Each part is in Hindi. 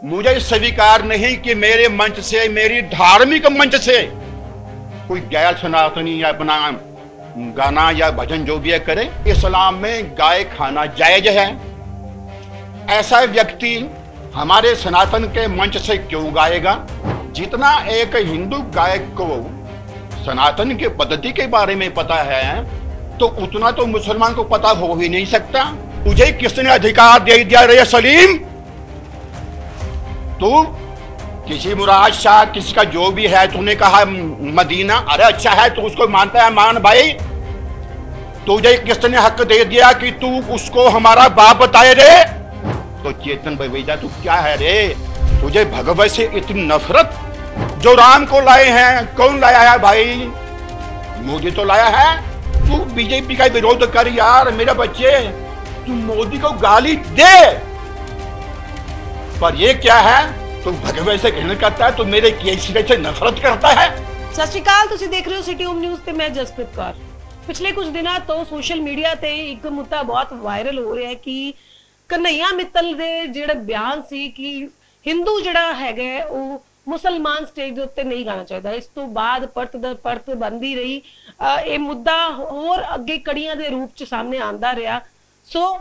मुझे स्वीकार नहीं कि मेरे मंच से, मेरी धार्मिक मंच से कोई गैर सनातनी या अपना गाना या भजन जो भी है करे। इस्लाम में गाय खाना जायज है। ऐसा व्यक्ति हमारे सनातन के मंच से क्यों गाएगा? जितना एक हिंदू गायक को सनातन के पद्धति के बारे में पता है, तो उतना तो मुसलमान को पता हो ही नहीं सकता। तुझे किसने अधिकार दे दिया रे सलीम? तू किसी मुराद शाह, किसी का जो भी है, तूने कहा मदीना, अरे अच्छा है, तू उसको मानता है, मान भाई। तुझे किसने हक दे दिया कि तू उसको हमारा बाप बताए रे? तो चेतन भैया तू क्या है रे? तुझे भगवत से इतनी नफरत? जो राम को लाए हैं, कौन लाया है भाई? मोदी तो लाया है। तू बीजेपी का विरोध कर यार मेरे बच्चे, तू मोदी को गाली दे, पर ये क्या है? तू भगवत से घृणा करता है, तो मेरे किसी से नफरत करता है। सत श्री अकाल, तुसीं देख रहे हो सिटी होम न्यूज़ ते मैं जसप्रीत कौर। पिछले कुछ दिनों तो सोशल मीडिया ते एक मुद्दा बहुत वायरल हो रहा है कि कन्हैया मित्तल दे जिहड़े बयान सी कि हिंदू जिहड़ा हैगा वो मुसलमान स्टेज दे उत्ते नहीं गाना चाहिए। इस तो बाद परत दर परत बनती रही, ये मुद्दा होर अगे कड़ियां दे रूप च सामने आंदा रहा। सो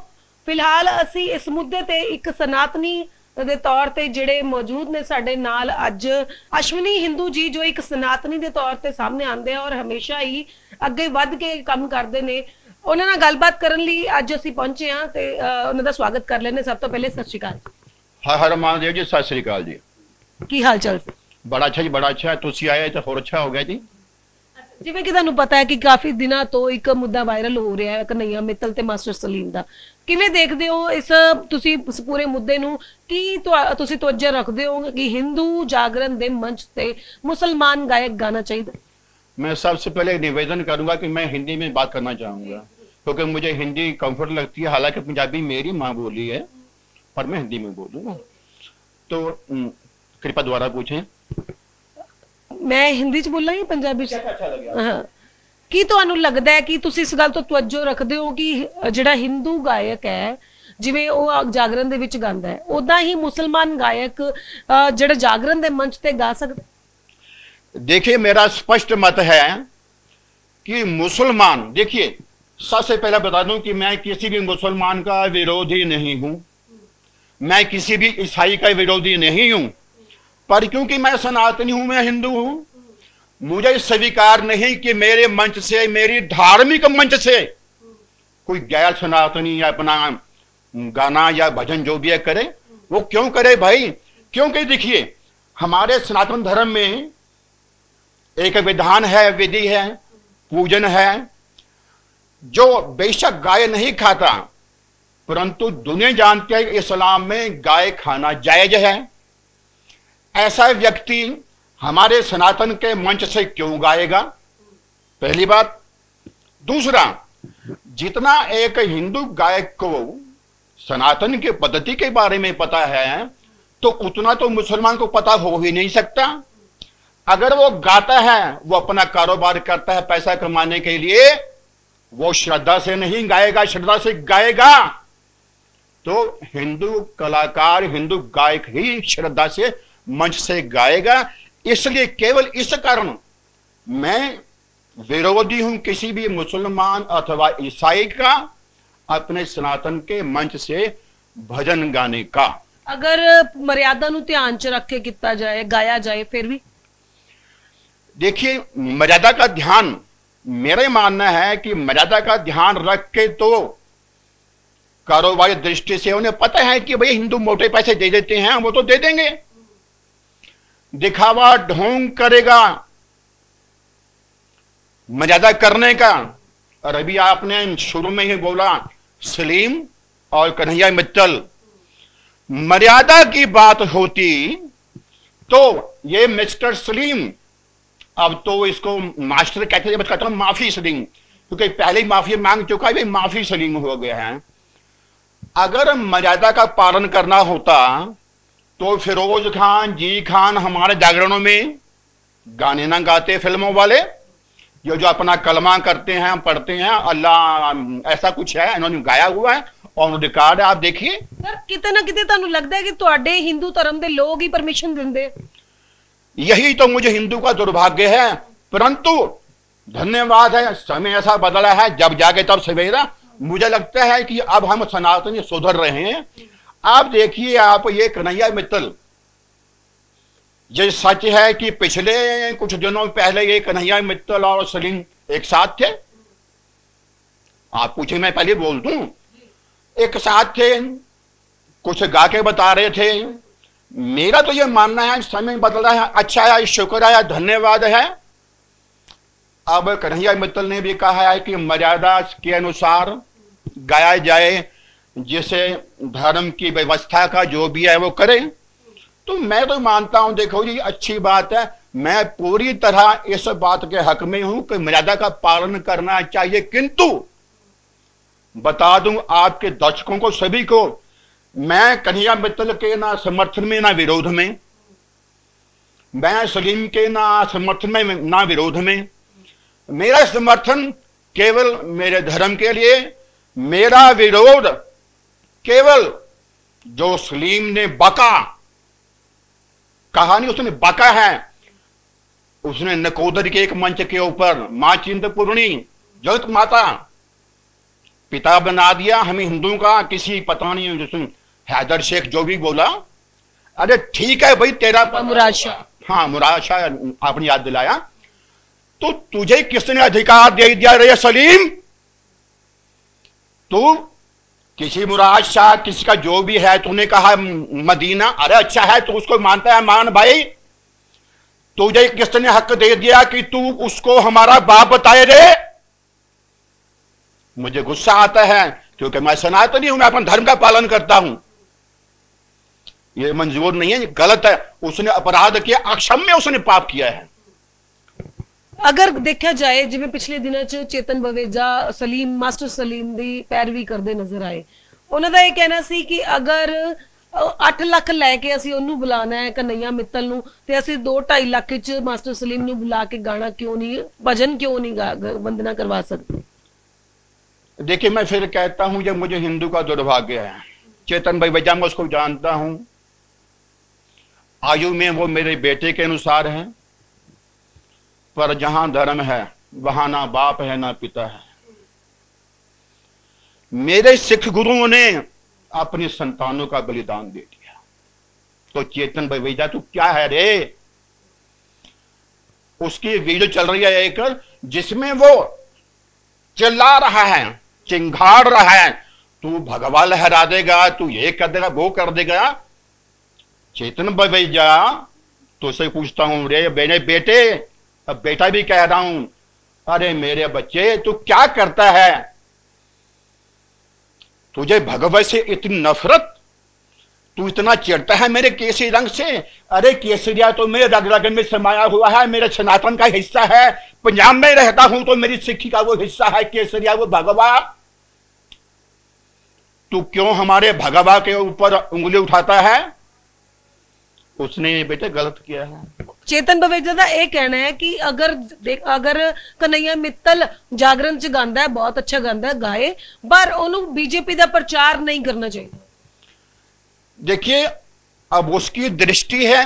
फिलहाल असी इस मुद्दे ते एक सनातनी दे तौर ते जिहड़े मौजूद ने साडे नाल अज अश्विनी हिंदू जी, जो एक सनातनी दे तौर ते सामने आंदे और हमेशा ही अगे वध के काम करते ने। उन्हां नाल गलबात करन लई अज असी पहुंचे हां ते उन्हां दा स्वागत कर लेने। सब तो पहले सत श्री अकाल। हर हर महादेव जी, सत श्री अकाल जी। की हाल चाल? बड़ा अच्छा जी, बड़ा अच्छा। तुसी आए तो होर अच्छा हो गया जी। जिवें कि तुहानूं पता है कि काफी दिनों तो एक मुद्दा वायरल हो रहा है कन्हैया मित्तल ते मास्टर सलीम दा। किवें देखदे हो इस तुसी इस पूरे मुद्दे नूं? की तुसी तवज्जो रखदे हो कि हिंदू जागरण दे मंच ते मुसलमान गायक गाना चाहिए? मैं सबसे पहले निवेदन करूंगा कि मैं हिंदी में बात करना चाहूंगा, क्योंकि मुझे हिंदी कंफर्ट लगती है। हालांकि पंजाबी मेरी माँ बोली है, पर मैं हिंदी में बोलूंगा। तो कृपया दोबारा पूछें। मैं हिंदी च बोलां या पंजाबी च? अच्छा लगा। हाँ, की तुहानूं लगदा है कि तुसी इस गल तो तवज्जो रखदे हो कि जिहड़ा हिंदू गायक है जिवें वो जागरण दे विच गांदा है, उदां ही मुसलमान गायक जिहड़ा जागरण दे मंच ते गा सकदा? देखिए, मेरा स्पष्ट मत है कि मुसलमान, देखिए सबसे पहले बता दूं कि मैं किसी भी मुसलमान का विरोधी नहीं हूं, मैं किसी भी ईसाई का विरोधी नहीं हूं, पर क्योंकि मैं सनातनी हूं, मैं हिंदू हूं, मुझे स्वीकार नहीं कि मेरे मंच से, मेरी धार्मिक मंच से कोई गैर सनातनी या अपना गाना या भजन जो भी है करे। वो क्यों करे भाई? क्योंकि देखिए, हमारे सनातन धर्म में एक विधान है, विधि है, पूजन है, जो बेशक गाय नहीं खाता, परंतु दुनिया जानती है कि इस्लाम में गाय खाना जायज है। ऐसा व्यक्ति हमारे सनातन के मंच से क्यों गाएगा? पहली बात। दूसरा, जितना एक हिंदू गायक को सनातन के पद्धति के बारे में पता है, तो उतना तो मुसलमान को पता हो ही नहीं सकता। अगर वो गाता है, वो अपना कारोबार करता है पैसा कमाने के लिए, वो श्रद्धा से नहीं गाएगा, श्रद्धा से गाएगा। तो हिंदू कलाकार, हिंदू गायक ही श्रद्धा से मंच से गाएगा। इसलिए केवल इस कारण मैं विरोधी हूं किसी भी मुसलमान अथवा ईसाई का अपने सनातन के मंच से भजन गाने का। अगर मर्यादा नु ध्यान च रख के किया जाए, गाया जाए, फिर भी? देखिए, मर्यादा का ध्यान, मेरा मानना है कि मर्यादा का ध्यान रख के तो कारोबारी दृष्टि से उन्हें पता है कि भाई हिंदू मोटे पैसे दे देते हैं, वो तो दे देंगे। दिखावा ढोंग करेगा मर्यादा करने का। और अभी आपने शुरू में ही बोला सलीम और कन्हैया मित्तल, मर्यादा की बात होती तो ये मिस्टर सलीम, अब तो इसको मास्टर कहते हैं, कहता हूं माफी सलीम, क्योंकि पहले ही माफी मांग चुका है, माफी सलीम हो गया है। अगर मर्यादा का पालन करना होता तो फिरोज खान, जी खान हमारे जागरणों में गाने ना गाते फिल्मों वाले, ये जो अपना कलमा करते हैं, पढ़ते हैं, अल्लाह ऐसा कुछ है, इन्होंने गाया हुआ है ऑन रिकॉर्ड है, आप देखिए। सर किते ना किते ਤੁਹਾਨੂੰ लगता है कि ਤੁਹਾਡੇ हिंदू धर्म के लोग ही परमिशन देंगे? यही तो मुझे हिंदू का दुर्भाग्य है, परंतु धन्यवाद है, समय ऐसा बदला है, जब जागे तब सवेरा। मुझे लगता है कि अब हम सनातनी सुधर रहे हैं। आप देखिए, आप ये कन्हैया मित्तल, ये सच है कि पिछले कुछ दिनों पहले ये कन्हैया मित्तल और सलीम एक साथ थे। आप पूछे, मैं पहले बोल दूं, एक साथ थे, कुछ गा के बता रहे थे। मेरा तो ये मानना है समय बदला है, अच्छा है, शुक्र है, धन्यवाद है। अब कन्हैया मित्तल ने भी कहा है कि मर्यादा के अनुसार गाया जाए, जिसे धर्म की व्यवस्था का जो भी है वो करें। तो मैं तो मानता हूं, देखो जी, अच्छी बात है। मैं पूरी तरह इस बात के हक में हूं कि मर्यादा का पालन करना चाहिए, किंतु बता दूं आपके दर्शकों को, सभी को, मैं कन्हैया मित्तल के ना समर्थन में ना विरोध में, मैं सलीम के ना समर्थन में ना विरोध में। मेरा समर्थन केवल मेरे धर्म के लिए, मेरा विरोध केवल जो सलीम ने बका, कहानी उसने बका है, उसने नकोदर के एक मंच के ऊपर मां चिंतपूर्णी जगत माता पिता बना दिया हमें हिंदुओं का। किसी पता नहीं जिसने हैदर शेख जो भी बोला, अरे ठीक है भाई, तेरा मुराद शाह, हाँ मुराद शाह आपने याद दिलाया। तो तुझे किसने अधिकार दे दिया रे सलीम? तू किसी मुराद शाह, किसी का जो भी है, तूने कहा मदीना, अरे अच्छा है, तू उसको मानता है, मान भाई। तुझे किसने हक दे दिया कि तू उसको हमारा बाप बताए रे? मुझे गुस्सा आता है, क्योंकि मैं सनातनी हूं, मैं अपने धर्म का पालन करता हूं। ये मंजूर नहीं है, ये गलत है। उसने अपराध किया, अक्षम्य उसने पाप किया है। अगर देखा जाए, जिवें पिछले दिनों च चेतन बवेजा सलीम, मास्टर सलीम की पैरवी करते नजर आए, उन्होंने यह कहना सी कि अगर 8 लाख लैके असीं उन्होंने बुलाना है कन्हैया मित्तल नूं, ते असीं 2-2.5 लाख च मास्टर सलीम नूं बुला के गाना क्यों नहीं, भजन क्यों नहीं वंदना करवा सकते? देखिए, मैं फिर कहता हूं, जब मुझे हिंदू का दुर्भाग्य है। चेतन भाई वजह मैं उसको जानता हूं, आयु में वो मेरे बेटे के अनुसार है, पर जहां धर्म है वहां ना बाप है ना पिता है। मेरे सिख गुरुओं ने अपनी संतानों का बलिदान दे दिया। तो चेतन भाई वजह तू क्या है रे? उसकी वीडियो चल रही है एक, जिसमें वो चिल्ला रहा है, चिंगाड़ रहा है, तू भगवा लहरा देगा, तू ये कर देगा, वो कर देगा। चेतन भैया, तो उसे पूछता हूं, रे मेरे बेटे, अब बेटा भी कह रहा हूं, अरे मेरे बच्चे, तू क्या करता है? तुझे भगवत से इतनी नफरत, तू इतना चिढ़ता है मेरे केसरी रंग से? अरे केसरिया तो मेरे रग रग में समाया हुआ है, मेरे सनातन का हिस्सा है। पंजाब में रहता हूं तो मेरी सिक्खी का वो हिस्सा है, केसरिया, वो भगवा। तू क्यों हमारे भगवा के ऊपर उंगली उठाता है? उसने बेटे गलत किया है। चेतन बवेजा का यह कहना है कि अगर कन्हैया मित्तल जागरण च गांदा है, बहुत अच्छा गांदा है, गाए, पर उन्होंने बीजेपी का प्रचार नहीं करना चाहिए। देखिए, अब उसकी दृष्टि है,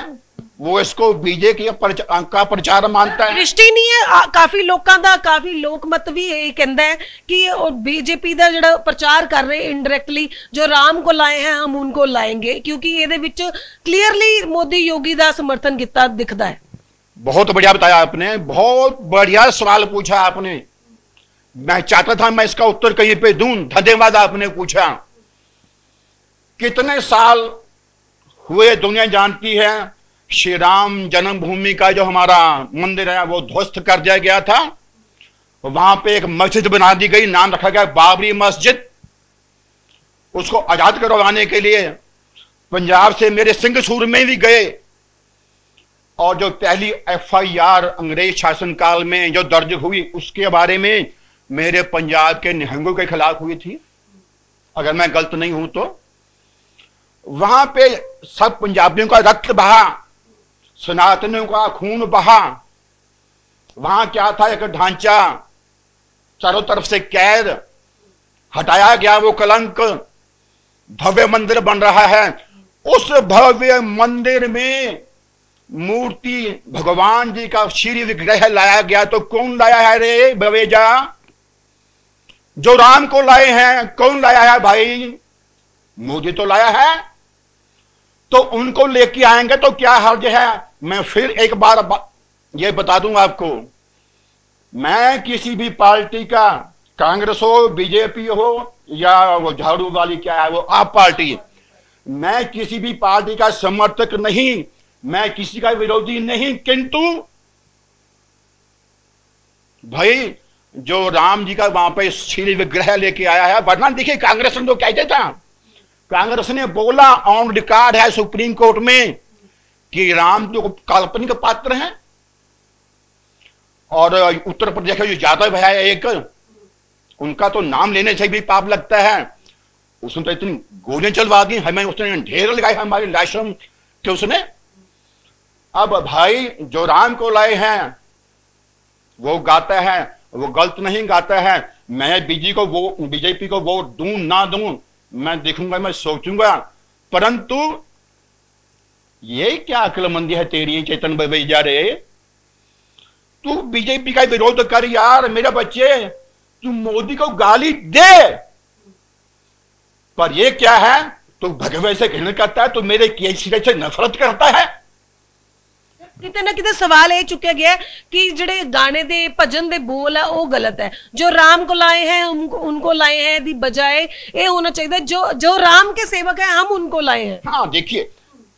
वो इसको बीजेपी का प्रचार मानता है। दृष्टि नहीं है, काफी लोगों का, काफी लोक मत भी यही कहता है कि बीजेपी का जो प्रचार कर रहे इनडायरेक्टली, जो राम को लाए हैं हम उनको लाएंगे, क्योंकि ये क्लियरली मोदी योगी का समर्थन किया दिखता है। बहुत बढ़िया बताया आपने, बहुत बढ़िया सवाल पूछा आपने। मैं चाहता था मैं इसका उत्तर कहीं पे दूं, धन्यवाद आपने पूछा। कितने साल हुए दुनिया जानती है, श्री राम जन्मभूमि का जो हमारा मंदिर है वो ध्वस्त कर दिया गया था। वहां पे एक मस्जिद बना दी गई, नाम रखा गया बाबरी मस्जिद। उसको आजाद करवाने के लिए पंजाब से मेरे सिंह सूर में भी गए, और जो पहली FIR अंग्रेज शासनकाल में जो दर्ज हुई, उसके बारे में मेरे पंजाब के निहंगों के खिलाफ हुई थी, अगर मैं गलत नहीं हूं तो। वहां पे सब पंजाबियों का रक्त बहा, सनातनियों का खून बहा। वहां क्या था, एक ढांचा, चारों तरफ से कैद, हटाया गया वो कलंक, भव्य मंदिर बन रहा है, उस भव्य मंदिर में मूर्ति भगवान जी का श्री विग्रह लाया गया, तो कौन लाया है रे बवेजा? जो राम को लाए हैं, कौन लाया है भाई? मोदी तो लाया है। तो उनको लेके आएंगे तो क्या हर्ज है? मैं फिर एक बार ये बता दूं आपको, मैं किसी भी पार्टी का, कांग्रेस हो, बीजेपी हो, या वो झाड़ू वाली क्या है वो आप पार्टी, मैं किसी भी पार्टी का समर्थक नहीं, मैं किसी का विरोधी नहीं, किंतु भाई जो राम जी का वहां पे श्री विग्रह लेके आया है, वरना देखिए कांग्रेस ने तो कहते था, कांग्रेस ने बोला ऑन रिकॉर्ड है सुप्रीम कोर्ट में कि राम जो काल्पनिक पात्र हैं, और उत्तर प्रदेश का जो यादव है एक, उनका तो नाम लेने से भी पाप लगता है। उसने तो इतनी गोलियां चलवा दी, हमें उसने ढेर लगाए हमारे लाशों के उसने। अब भाई जो राम को लाए हैं वो गाता है, वो गलत नहीं गाता है। मैं बीजेपी को वोट दूं ना दूं, मैं देखूंगा, मैं सोचूंगा, परंतु ये क्या अक्लमंदी है तेरी चेतन बवेजा रे? तू बीजेपी का विरोध कर यार मेरे बच्चे, तू मोदी को गाली दे, पर ये क्या है, तू भगवे से घृणा करता है, तू मेरे किसी से नफरत करता है। किते ना किते सवाल ये चुकया गया कि ਜਿਹੜੇ गाने दे भजन दे बोल है वो गलत है, जो राम को लाए हैं उनको लाए हैं दी बजाय ये होना चाहिए जो राम के सेवक है हम उनको लाए हैं। हाँ देखिए,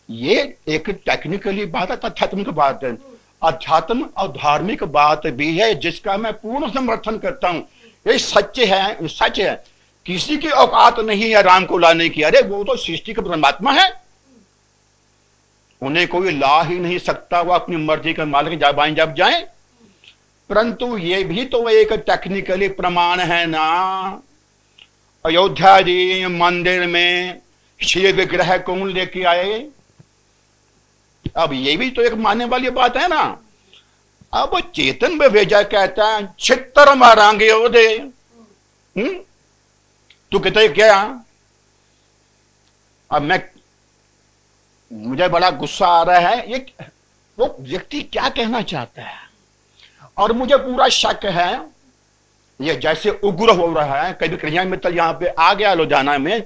ये एक टेक्निकली बात है, आध्यात्मिक बात है, अध्यात्म और धार्मिक बात भी है जिसका मैं पूर्ण समर्थन करता हूं। ये सच है, सच है, किसी की औकात नहीं है राम को लाने की। अरे वो तो सृष्टि का परमात्मा है, उन्हें कोई ला ही नहीं सकता, वो अपनी मर्जी का मालिक जब जाए। परंतु ये भी तो एक टेक्निकली प्रमाण है ना, अयोध्या जी मंदिर में श्री विग्रह कौन लेके आए? अब ये भी तो एक मानने वाली बात है ना। अब चेतन बवेजा कहता है छित्तर मारांगे ओ दे, तू कहते क्या? अब मुझे बड़ा गुस्सा आ रहा है, ये वो व्यक्ति क्या कहना चाहता है, और मुझे पूरा शक है ये जैसे उग्र हो रहा है। कभी कन्हैया मित्तल यहाँ पे आ गया लुधियाना में,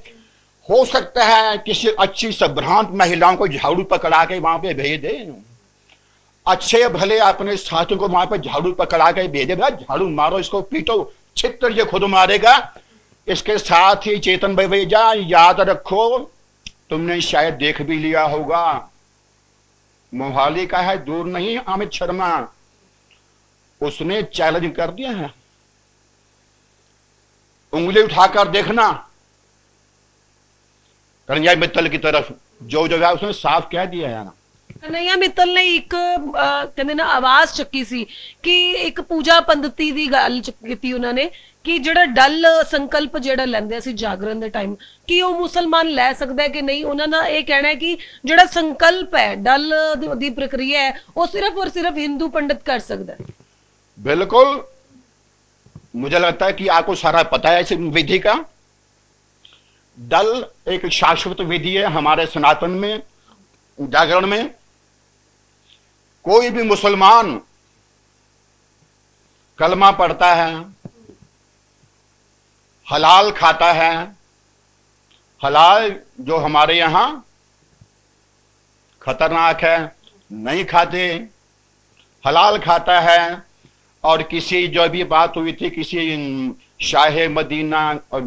हो सकता है किसी अच्छी संभ्रांत महिलाओं को झाड़ू पकड़ा के वहां पे भेज दे, अच्छे भले अपने साथियों को वहां पे झाड़ू पकड़ा के भेजे, झाड़ू मारो इसको, पीटो, छितर ये खुद मारेगा। इसके साथ ही चेतन बवेजा याद रखो, तुमने शायद देख भी लिया होगा, मोहाली का है, दूर नहीं, अमित शर्मा, उसने चैलेंज कर दिया है, उंगली उठाकर देखना कन्हैया मित्तल की तरफ, जो है उसने साफ कह दिया है ना। कन्हैया मित्तल ने एक कहते ना आवाज चुकी सी कि एक पूजा पंडिती दी गल की उन्होंने कि ਜਿਹੜਾ ਡਲ ਸੰਕਲਪ ਜਿਹੜਾ ਲੈਂਦੇ ਅਸੀਂ ਜਾਗਰਣ ਦੇ ਟਾਈਮ, ਕਿ ਉਹ ਮੁਸਲਮਾਨ ਲੈ ਸਕਦਾ ਹੈ ਕਿ नहीं। उन्होंने ये कहना है कि ਜਿਹੜਾ संकल्प है डल दी प्रक्रिया है वो सिर्फ और सिर्फ हिंदू पंडित कर सकता है। बिल्कुल, मुझे लगता है कि आपको सारा पता है इस विधि का। डल एक शाश्वत विधि है हमारे सनातन में, जागरण में। कोई भी मुसलमान कलमा पढ़ता है, हलाल खाता है, हलाल जो हमारे यहां खतरनाक है, नहीं खाते, हलाल खाता है। और किसी जो भी बात हुई थी किसी शाहे मदीना और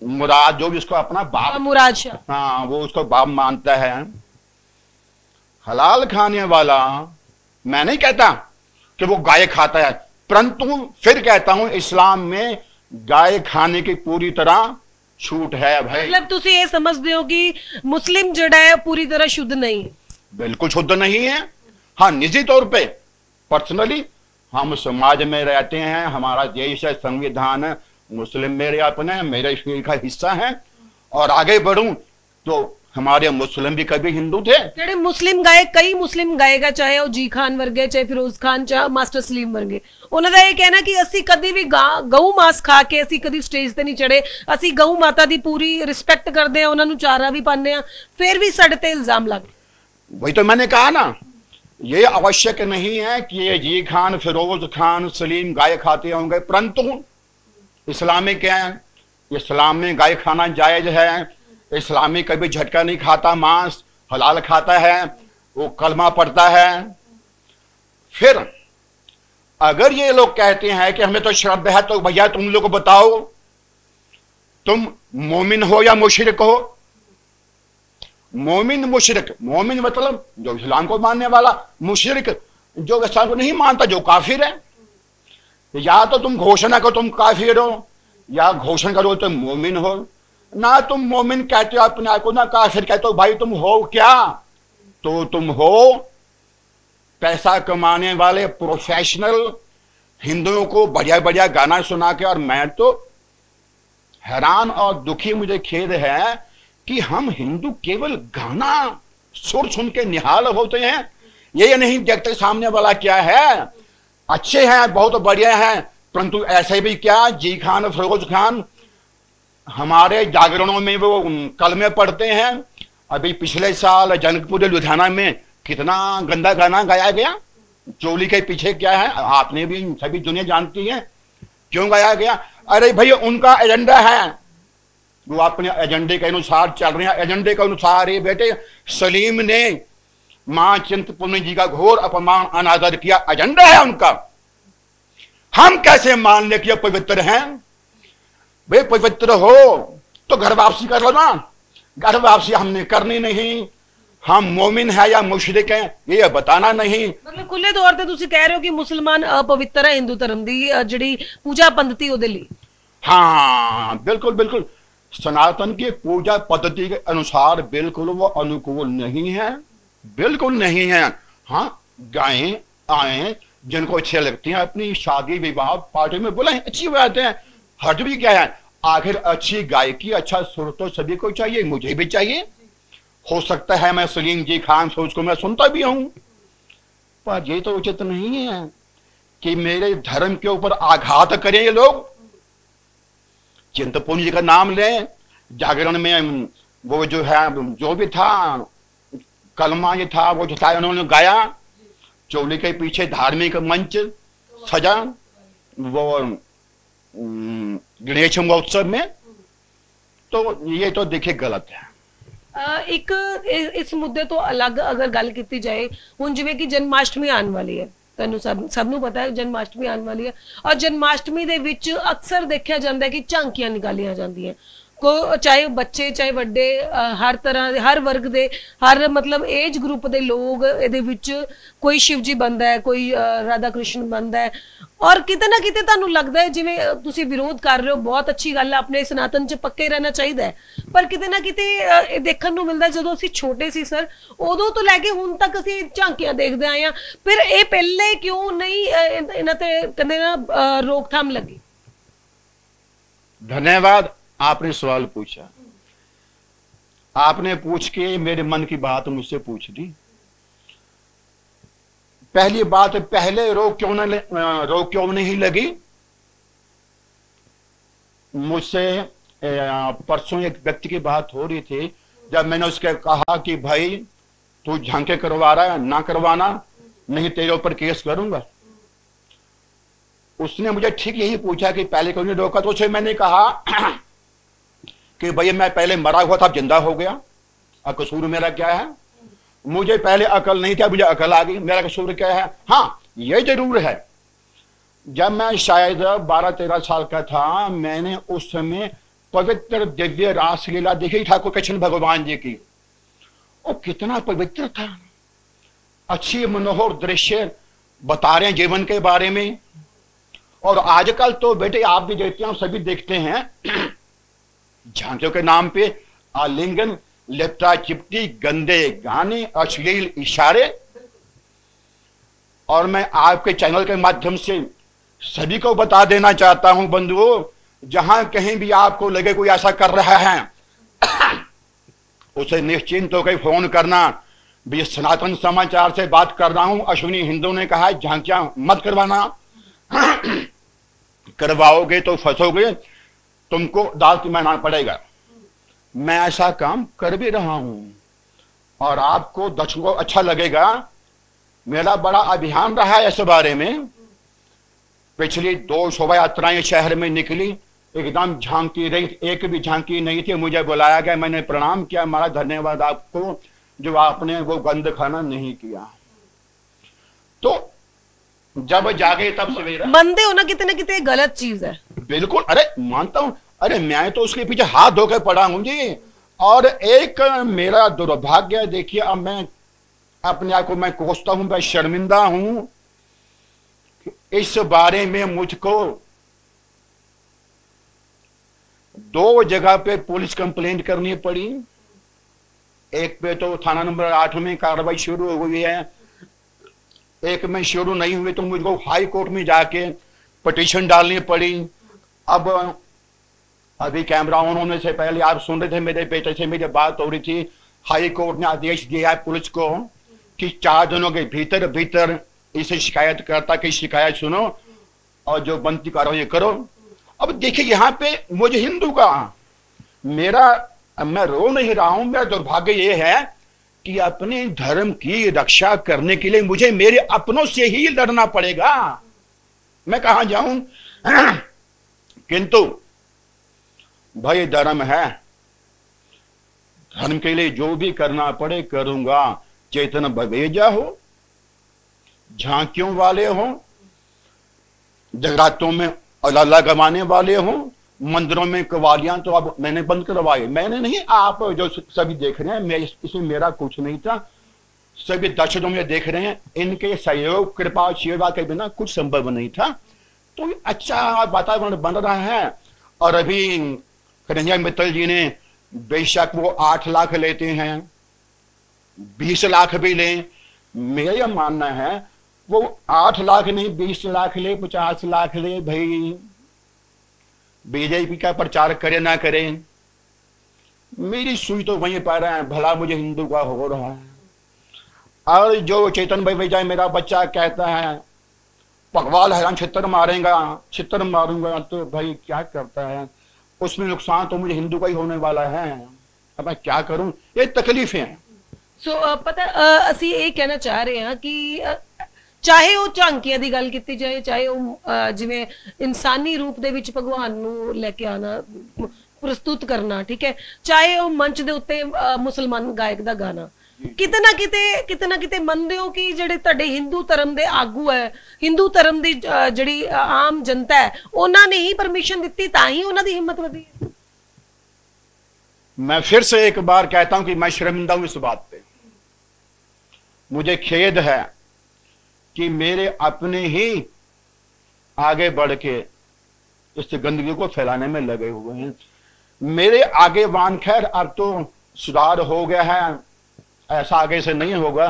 मुराद, जो भी उसको अपना बाप, मुराद शाह, हाँ, वो उसको बाप मानता है। हलाल खाने वाला, मैं नहीं कहता कि वो गाय खाता है, परंतु फिर कहता हूं इस्लाम में गाय खाने की पूरी तरह छूट है भाई। मतलब तुसी ये समझते हो कि मुस्लिम जड़ा है पूरी तरह शुद्ध नहीं? बिल्कुल शुद्ध नहीं है। हाँ, निजी तौर पे पर्सनली हम समाज में रहते हैं, हमारा देश है, संविधान है, मुस्लिम मेरे अपने, मेरे शरीर का हिस्सा है, और आगे बढ़ूं तो हमारे मुस्लिम भी कभी हिंदू थे। ਜਿਹੜੇ ਮੁਸਲਿਮ ਗਾਇਕ, ਕਈ ਮੁਸਲਿਮ ਗਾਇਕ ਆ, ਚਾਹੇ ਉਹ ਜੀ ਖਾਨ ਵਰਗੇ, ਚਾਹੇ ਫਿਰੋਜ਼ ਖਾਨ, ਚਾਹੇ ਮਾਸਟਰ ਸਲੀਮ ਵਰਗੇ, ਉਹਨਾਂ ਦਾ ਇਹ ਕਹਿਣਾ ਕਿ ਅਸੀਂ ਕਦੀ ਵੀ ਗਊ ਮਾਸ ਖਾ ਕੇ ਅਸੀਂ ਕਦੀ ਸਟੇਜ ਤੇ ਨਹੀਂ ਚੜੇ, ਅਸੀਂ ਗਊ ਮਾਤਾ ਦੀ ਪੂਰੀ ਰਿਸਪੈਕਟ ਕਰਦੇ ਆ, ਉਹਨਾਂ ਨੂੰ ਚਾਰਾ ਵੀ ਪਾਉਂਦੇ ਆ, ਫਿਰ ਵੀ ਸਾਡੇ ਤੇ ਇल्जाम ਲੱਗ। वही तो मैंने कहा ना, ये आवश्यक नहीं है कि ये जी खान, फिरोज खान, सलीम गाय खाते होंगे, परंतु इस्लाम में क्या है, इस्लाम में गाय खाना जायज है। इस्लामी कभी झटका नहीं खाता, मांस हलाल खाता है, वो कलमा पढ़ता है। फिर अगर ये लोग कहते हैं कि हमें तो श्रद्धा है, तो भैया तुम लोग बताओ, तुम मोमिन हो या मुशरिक हो? मोमिन मुशरिक, मोमिन मतलब जो इस्लाम को मानने वाला, मुशरिक जो इस्लाम को नहीं मानता, जो काफिर है। या तो तुम घोषणा करो तुम काफिर हो, या घोषणा करो तुम मोमिन हो। ना तुम मोमिन कहते हो अपने आप को, ना काफिर कहते हो। भाई तुम हो क्या? तो तुम हो पैसा कमाने वाले प्रोफेशनल हिंदुओं को बढ़िया बढ़िया गाना सुना के। और मैं तो हैरान और दुखी, मुझे खेद है कि हम हिंदू केवल गाना सुर सुन के निहाल होते हैं, ये नहीं देखते सामने वाला क्या है। अच्छे हैं, बहुत बढ़िया हैं, परंतु ऐसे भी क्या, जी खान, फिरोज खान हमारे जागरणों में वो कलमे पढ़ते हैं। अभी पिछले साल जनकपुर लुधियाना में कितना गंदा गाना गाया गया। चोली के पीछे क्या है, आपने भी, सभी दुनिया जानती है क्यों गाया गया। अरे भैया उनका एजेंडा है, वो अपने एजेंडे के अनुसार चल रहे हैं। एजेंडे के अनुसार ये बेटे सलीम ने मां चिंतपूर्णी जी का घोर अपमान, अनादर किया, एजेंडा है उनका। हम कैसे मान ले कि ये पवित्र हैं? वे पवित्र हो तो घर वापसी कर लो ना। घर वापसी हमने करनी नहीं। हम मोमिन है या मुशरिक हैं ये बताना नहीं। मतलब खुले तौर पे ਤੁਸੀਂ ਕਹਿ ਰਹੇ ਹੋ ਕਿ ਮੁਸਲਮਾਨ अपवित्र है हिंदू धर्म ਦੀ ਜਿਹੜੀ पूजा पद्धति ਉਹਦੇ ਲਈ। हाँ बिल्कुल बिल्कुल, सनातन की पूजा पद्धति के अनुसार बिल्कुल वो अनुकूल नहीं है, बिल्कुल नहीं है। हाँ गाएं आए, जिनको अच्छे लगती हैं अपनी शादी विवाह पार्टी में बुलाएं, अच्छी बात है। हर्ज भी क्या है, आखिर अच्छी गायकी, अच्छा सुर तो सभी को चाहिए, मुझे भी चाहिए। हो सकता है मैं सलीम जी खान से उसको मैं सुनता भी हूं, पर ये तो उचित नहीं है कि मेरे धर्म के ऊपर आघात करें ये लोग। चिंतपूर्णी जी का नाम लें, जागरण में वो जो है, जो भी था कलमा ये था, वो जो था उन्होंने गाया। चोली के पीछे धार्मिक मंच सजा, वो गणेश महोत्सव में, तो ये तो देखिए गलत है। ਇੱਕ ਇਸ ਮੁੱਦੇ ਤੋਂ ਅਲੱਗ ਅਗਰ ਗੱਲ ਕੀਤੀ ਜਾਏ, ਹੁਣ ਜਿਵੇਂ ਕਿ ਜਨਮਾਸ਼ਟਮੀ ਆਉਣ ਵਾਲੀ ਹੈ, ਤੁਹਾਨੂੰ ਸਭ ਨੂੰ ਪਤਾ ਹੈ ਜਨਮਾਸ਼ਟਮੀ ਆਉਣ ਵਾਲੀ ਹੈ, ਔਰ ਜਨਮਾਸ਼ਟਮੀ ਦੇ ਵਿੱਚ ਅਕਸਰ ਦੇਖਿਆ ਜਾਂਦਾ ਹੈ ਕਿ ਝਾਂਕੀਆਂ ਨਿਕਾਲੀਆਂ ਜਾਂਦੀਆਂ, ਚਾਹੇ ਬੱਚੇ ਚਾਹੇ ਵੱਡੇ, ਹਰ ਤਰ੍ਹਾਂ ਦੇ, ਹਰ ਵਰਗ ਦੇ, ਹਰ ਮਤਲਬ ਏਜ ਗਰੁੱਪ ਦੇ ਲੋਕ ਇਹਦੇ ਵਿੱਚ, ਕੋਈ ਸ਼ਿਵਜੀ ਬਣਦਾ ਹੈ, ਕੋਈ ਰਾਧਾ ਕ੍ਰਿਸ਼ਨ ਬਣਦਾ ਹੈ। ਔਰ ਕਿਤੇ ਨਾ ਕਿਤੇ ਤੁਹਾਨੂੰ ਲੱਗਦਾ ਹੈ ਜਿਵੇਂ ਤੁਸੀਂ ਵਿਰੋਧ ਕਰ ਰਹੇ ਹੋ, ਬਹੁਤ ਅੱਛੀ ਗੱਲ ਹੈ, ਆਪਣੇ ਸਨਾਤਨ 'ਚ ਪੱਕੇ ਰਹਿਣਾ ਚਾਹੀਦਾ ਹੈ, ਪਰ ਕਿਤੇ ਨਾ ਕਿਤੇ ਇਹ ਦੇਖਣ ਨੂੰ ਮਿਲਦਾ ਜਦੋਂ ਅਸੀਂ ਛੋਟੇ ਸੀ ਸਰ, ਉਦੋਂ ਤੋਂ ਲੈ ਕੇ ਹੁਣ ਤੱਕ ਅਸੀਂ ਝਾਂਕੀਆਂ ਦੇਖਦੇ ਆਏ ਹਾਂ, ਫਿਰ ਇਹ ਪਹਿਲੇ ਕਿਉਂ ਨਹੀਂ ਇਹਨਾਂ ਤੇ ਕਹਿੰਦੇ ਨਾ रोकथाम लगी? धन्यवाद, आपने सवाल पूछा। आपने पूछ के मेरे मन की बात मुझसे पूछ दी। पहली बात, पहले रोक क्यों नहीं लगी? मुझसे परसों एक व्यक्ति की बात हो रही थी, जब मैंने उसके कहा कि भाई तू झांके करवा रहा है, ना करवाना, नहीं तेरे ऊपर केस करूंगा। उसने मुझे ठीक यही पूछा कि पहले क्यों नहीं रोका, तो उसे मैंने कहा कि भैया मैं पहले मरा हुआ था, अब जिंदा हो गया, अब कसूर मेरा क्या है? मुझे पहले अकल नहीं था, मुझे अकल आ गई, मेरा कसूर क्या है? हाँ ये जरूर है, जब मैं शायद 12-13 साल का था, मैंने उस समय पवित्र दिव्य रासलीला देखी ठाकुर कृष्ण भगवान जी की। वो कितना पवित्र था, अच्छी मनोहर दृश्य बता रहे हैं जीवन के बारे में। और आजकल तो बेटे आप भी देखते हैं, सभी देखते हैं, झांकियों के नाम पे आलिंगन, लिपटा चिपटी, गंदे गाने, अश्लील इशारे। और मैं आपके चैनल के माध्यम से सभी को बता देना चाहता हूं बंधुओं, जहां कहीं भी आपको लगे कोई ऐसा कर रहा है उसे निश्चिंत होकर फोन करना, भी सनातन समाचार से बात कर रहा हूं, अश्विनी हिंदू ने कहा झांकियां मत करवाना, करवाओगे तो फंसोगे, तुमको अदालत में आना पड़ेगा। मैं ऐसा काम कर भी रहा हूं और आपको दर्शकों को अच्छा लगेगा। मेरा बड़ा अभियान रहा है इस बारे में। पिछली 2 शोभा यात्राएं शहर में निकली, एकदम झांकी रही, एक भी झांकी नहीं थी। मुझे बुलाया गया, मैंने प्रणाम किया, हमारा धन्यवाद आपको जो आपने वो गंद खाना नहीं किया। तो जब जागे तब सवेरा। मानते हो ना कितने कितने गलत चीज है। बिल्कुल, अरे मानता हूं, अरे मैं तो उसके पीछे हाथ धोकर पड़ा हूं जी। और एक मेरा दुर्भाग्य देखिए, अब मैं अपने आप को मैं कोसता हूं, मैं शर्मिंदा हूं। इस बारे में मुझको 2 जगह पे पुलिस कंप्लेंट करनी पड़ी। एक पे तो थाना नंबर 8 में कार्रवाई शुरू हो गई है, एक में शुरू नहीं हुई तो मुझको हाई कोर्ट में जाके पिटीशन डालनी पड़ी। अब अभी कैमरा ऑन होने से पहले आप सुन रहे थे, मेरे बेटे से मेरी बात हो रही थी। हाई कोर्ट ने आदेश दिया है पुलिस को कि 4 दिनों के भीतर भीतर इसे शिकायतकर्ता की शिकायत सुनो और जो बनती कार्रवाई करो। अब देखिए यहाँ पे मुझे हिंदू का मैं रो नहीं रहा हूं, मेरा दुर्भाग्य ये है कि अपने धर्म की रक्षा करने के लिए मुझे मेरे अपनों से ही लड़ना पड़ेगा। मैं कहां जाऊं? किंतु भाई धर्म है, धर्म के लिए जो भी करना पड़े करूंगा। चेतन बवेजा हो, झांकियों वाले हो, जगरातों में अल्लाह गवाने वाले हो, मंदिरों में कवालियां तो अब मैंने बंद करवाई। मैंने नहीं, आप जो सभी देख रहे हैं, मैं इसमें मेरा कुछ नहीं था, सभी दर्शकों में देख रहे हैं, इनके सहयोग कृपा सेवा के बिना कुछ संभव नहीं था। तो अच्छा वातावरण बन रहा है। और अभी कन्हैया मित्तल जी ने बेशक वो 8 लाख लेते हैं, 20 लाख भी लें, मेरा यह मानना है वो 8 लाख नहीं 20 लाख ले, 50 लाख ले, भाई बीजेपी का प्रचार करे ना करे, मेरी सुई तो वहीं पर है, भला मुझे हिंदू का हो रहा है। और जो चेतन भाई जाए मेरा बच्चा कहता है पकवाल हैरान छितर मारूंगा, तो भाई क्या करता है, उसमें नुकसान तो मुझे हिंदू का ही होने वाला है। अब मैं क्या करूं, ये तकलीफें हैं। पता ਅਸੀਂ ਇਹ ਕਹਿਣਾ ਚਾਹ ਰਹੇ ਹਾਂ ਕਿ ਚਾਹੇ ਉਹ ਝਾਂਕੀਆਂ ਦੀ ਗੱਲ ਕੀਤੀ ਜਾਏ, ਚਾਹੇ ਉਹ ਜਿਵੇਂ ਇਨਸਾਨੀ ਰੂਪ ਦੇ ਵਿੱਚ ਭਗਵਾਨ ਨੂੰ ਲੈ ਕੇ ਆਣਾ, ਪ੍ਰਸਤੁਤ ਕਰਨਾ, ਠੀਕ ਹੈ, ਚਾਹੇ ਉਹ ਮੰਚ ਦੇ ਉੱਤੇ ਮੁਸਲਮਾਨ ਗਾਇਕ ਦਾ ਗਾਣਾ, ਕਿਤੇ ਨਾ ਕਿਤੇ ਮੰਨਦੇ ਹੋ ਕਿ ਜਿਹੜੇ ਤੁਹਾਡੇ ਹਿੰਦੂ ਧਰਮ ਦੇ ਆਗੂ ਹੈ, ਹਿੰਦੂ ਧਰਮ ਦੀ ਜਿਹੜੀ ਆਮ ਜਨਤਾ ਹੈ, ਉਹਨਾਂ ਨੇ ਹੀ ਪਰਮਿਸ਼ਨ ਦਿੱਤੀ ਤਾਂ ਹੀ ਉਹਨਾਂ ਦੀ ਹਿੰਮਤ ਵਧੀ ਹੈ। मैं फिर से एक बार कहता हूं कि मैं शर्मिंदा हूं इस बात पे। मुझे खेद है कि मेरे अपने ही आगे बढ़ के इस गंदगी को फैलाने में लगे हुए हैं। मेरे आगे वान, खैर अब तो सुधार हो गया है, ऐसा आगे से नहीं होगा,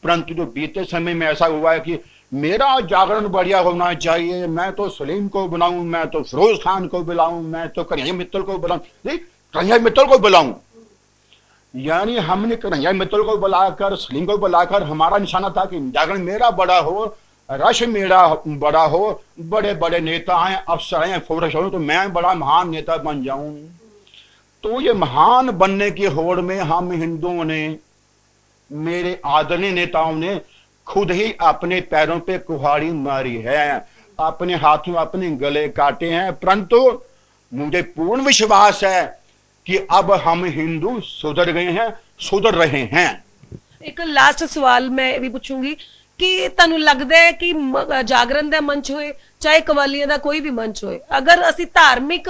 परंतु जो बीते समय में ऐसा हुआ है कि मेरा जागरण बढ़िया होना चाहिए, मैं तो सलीम को बुलाऊं, मैं तो फिरोज खान को बुलाऊं, मैं तो कन्हैया मित्तल को बुलाऊं, कन्हैया मित्तल को बुलाऊं। यानी हमने कन्हैया मित्तल को बुलाकर, सलीम को बुलाकर, हमारा निशाना था कि जागरण मेरा बड़ा हो, रश मेरा बड़ा हो, बड़े बड़े नेता हैं, अफसर हैं, फोरस हो, तो मैं बड़ा महान नेता बन जाऊं। तो ये महान बनने की होड़ में हम हिंदुओं ने, मेरे आदरणीय नेताओं ने खुद ही अपने पैरों पे कुल्हाड़ी मारी है, अपने हाथों अपने गले काटे हैं। परंतु मुझे पूर्ण विश्वास है कि अब हम हिंदू सुधर गए हैं, सुधर रहे हैं। एक लास्ट सवाल मैं भी पूछूंगी कि ਤੁਹਾਨੂੰ ਲੱਗਦਾ ਹੈ ਕਿ ਜਾਗਰਣ ਦਾ ਮੰਚ ਹੋਏ ਚਾਹੇ ਕਵਾਲੀਆਂ ਦਾ ਕੋਈ ਵੀ ਮੰਚ ਹੋਏ, ਅਗਰ ਅਸੀਂ ਧਾਰਮਿਕ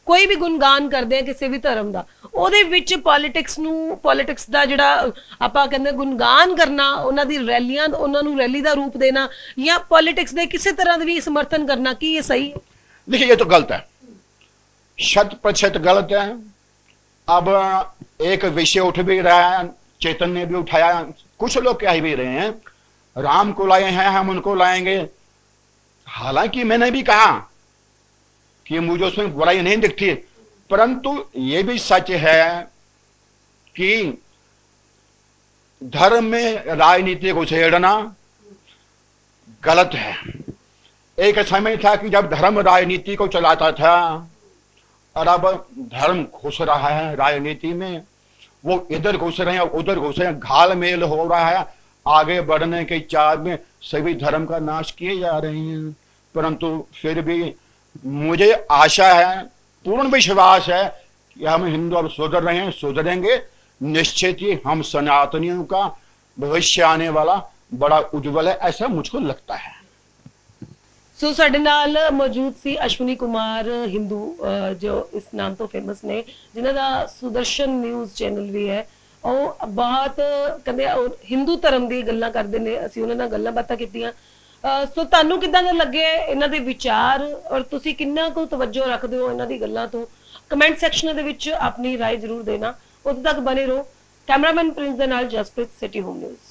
ਕੋਈ ਵੀ ਗੁਣਗਾਨ ਕਰਦੇ ਹਾਂ ਕਿਸੇ ਵੀ ਧਰਮ ਦਾ, ਉਹਦੇ ਵਿੱਚ ਪੋਲਿਟਿਕਸ ਦਾ ਜਿਹੜਾ ਆਪਾਂ ਕਹਿੰਦੇ ਗੁਣਗਾਨ ਕਰਨਾ, ਉਹਨਾਂ ਦੀ ਰੈਲੀਆਂ, ਉਹਨਾਂ ਨੂੰ ਰੈਲੀ ਦਾ ਰੂਪ ਦੇਣਾ ਜਾਂ ਪੋਲਿਟਿਕਸ ਦੇ ਕਿਸੇ ਤਰ੍ਹਾਂ ਦਾ ਵੀ ਸਮਰਥਨ करना, ਕੀ ये सही है? देखिए ये तो गलत है, 100% गलत है। अब एक विषय उठ भी रहा है, चेतन ने भी उठाया, कुछ लोग कह भी रहे हैं राम को लाए हैं, हम उनको लाएंगे। हालांकि मैंने भी कहा कि मुझे उसमें बुराई नहीं दिखती, परंतु ये भी सच है कि धर्म में राजनीति को छेड़ना गलत है। एक समय था कि जब धर्म राजनीति को चलाता था, और अब धर्म घुस रहा है राजनीति में। वो इधर घुस रहे हैं और उधर घुस रहे हैं, घाल मेल हो रहा है। आगे बढ़ने के चार में सभी धर्म का नाश किए जा रहे हैं। परंतु फिर भी मुझे आशा है, पूर्ण विश्वास है कि हम हिंदू अब सुधर रहे हैं, सुधरेंगे निश्चित ही। हम सनातनियों का भविष्य आने वाला बड़ा उज्जवल है, ऐसा मुझको लगता है। सो साडे नाल मौजूद सी अश्विनी कुमार हिंदू, जो इस नाम तो फेमस ने, जिन्हां दा सुदर्शन न्यूज़ चैनल भी है। और बहुत कहते हिंदू धर्म दी गल्लां करदे ने। असीं उन्हां नाल गल्लां बातां कीतीआं। सो तुहानूं किदां दा लगे इन्हां दे विचार, और तुसीं किन्ना कुल तवज्जो रखदे हो इन्हां दी गल्लां तो? कमेंट सैक्शन दे विच अपनी राय जरूर देना। उदों तक बने रहो। कैमरामैन प्रिंस दे नाल जसप्रीत, सिटी होम न्यूज़।